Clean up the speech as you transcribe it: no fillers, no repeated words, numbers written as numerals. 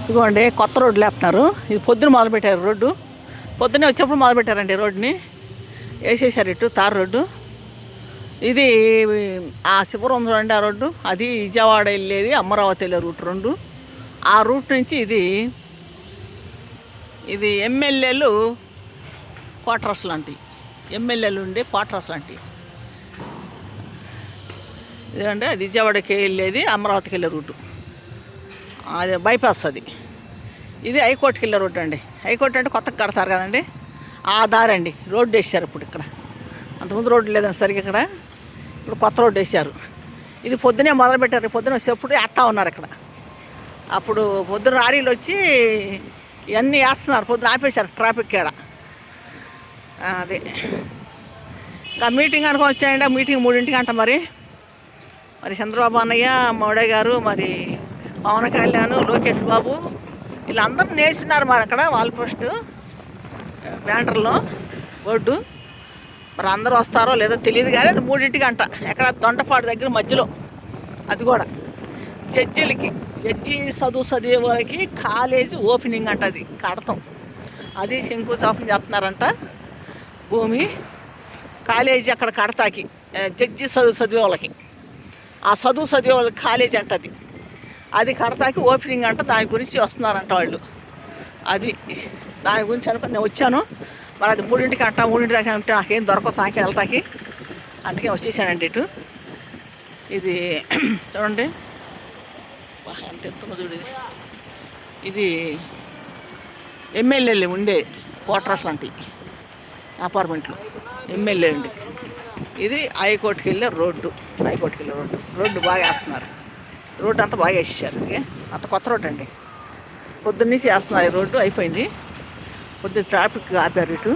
ఇదిగోండి కొత్త రోడ్డు లేపుతున్నారు. ఇది పొద్దున మొదలుపెట్టారు రోడ్డు. పొద్దున్నే వచ్చేప్పుడు మొదలుపెట్టారండి రోడ్డుని వేసేసారు. ఇటు తార్ రోడ్డు. ఇది ఆ శివరం చూడండి ఆ రోడ్డు, అది విజయవాడ వెళ్ళేది అమరావతి వెళ్ళే రూట్ రెండు. ఆ రూట్ నుంచి ఇది ఎమ్మెల్యేలు క్వార్టర్స్ లాంటివి, ఎమ్మెల్యేలు ఉండే క్వార్టర్స్ లాంటివి. ఇదంటే అది విజయవాడకి వెళ్ళేది అమరావతికి వెళ్ళే రూటు, అది బైపాస్. ఇది హైకోర్టుకి వెళ్ళే రోడ్డు అండి. హైకోర్టు అంటే కొత్తగా కడతారు కదండి, ఆ దారి అండి. రోడ్డు వేసారు ఇప్పుడు ఇక్కడ. అంతకుముందు రోడ్డు లేదండి సరిగ్గా ఇక్కడ, ఇప్పుడు కొత్త రోడ్డు వేసారు. ఇది పొద్దునే మొదలుపెట్టారు. పొద్దున వచ్చేప్పుడు వేస్తూ ఉన్నారు ఇక్కడ. అప్పుడు పొద్దున లారీలు వచ్చి ఇవన్నీ వేస్తున్నారు. పొద్దున ఆపేశారు ట్రాఫిక్ కాడ. అదే ఇంకా మీటింగ్ అనుకో వచ్చాయండి. మీటింగ్ 3ంటికి అంట. మరి చంద్రబాబు అన్నయ్య, మోడీ గారు, మరి పవన్ కళ్యాణ్, లోకేష్ బాబు వీళ్ళందరూ నేస్తున్నారు మరి అక్కడ వాల్ పోస్టు బ్యానర్లో బోర్డు. మరి అందరూ వస్తారో లేదో తెలియదు కానీ అది 3ంటికి అంట. ఎక్కడ దొండపాడు దగ్గర మధ్యలో. అది కూడా జడ్జీలకి, జడ్జి చదివే వాళ్ళకి కాలేజీ ఓపెనింగ్ అంట. అది కడతాం, అది శంకుస్థాపన చేస్తున్నారంట. భూమి కాలేజీ అక్కడ కడతాకి, జడ్జి చదివే వాళ్ళకి, ఆ చదివే వాళ్ళకి కాలేజీ అంట. అది కడతాకి ఓపెనింగ్ అంట. దాని గురించి వస్తున్నారంట వాళ్ళు. అది దాని గురించి అనుకుని నేను వచ్చాను. మరి అది 3ంటికి అంట. 3ంటి దాకా ఉంటే నాకేం దొరకవు సాయంకాలం వెళ్తాకి, అందుకే వచ్చేసానండి ఇటు. ఇది చూడండి ఎంత ఎత్తున చూడు. ఇది ఎమ్మెల్యేలు ఉండే క్వార్టర్స్ లాంటివి, అపార్ట్మెంట్లు ఎమ్మెల్యే అండి. ఇది హైకోర్టుకి వెళ్ళే రోడ్డు. హైకోర్టుకి వెళ్ళే రోడ్డు బాగా వేస్తున్నారు. రోడ్డు అంతా బాగా వేసేసారు. ఇది అంత కొత్త రోడ్డు అండి. పొద్దున్నేసి వేస్తున్నారు. ఈ రోడ్డు అయిపోయింది. పొద్దున్న ట్రాఫిక్ ఆపారు ఇటు.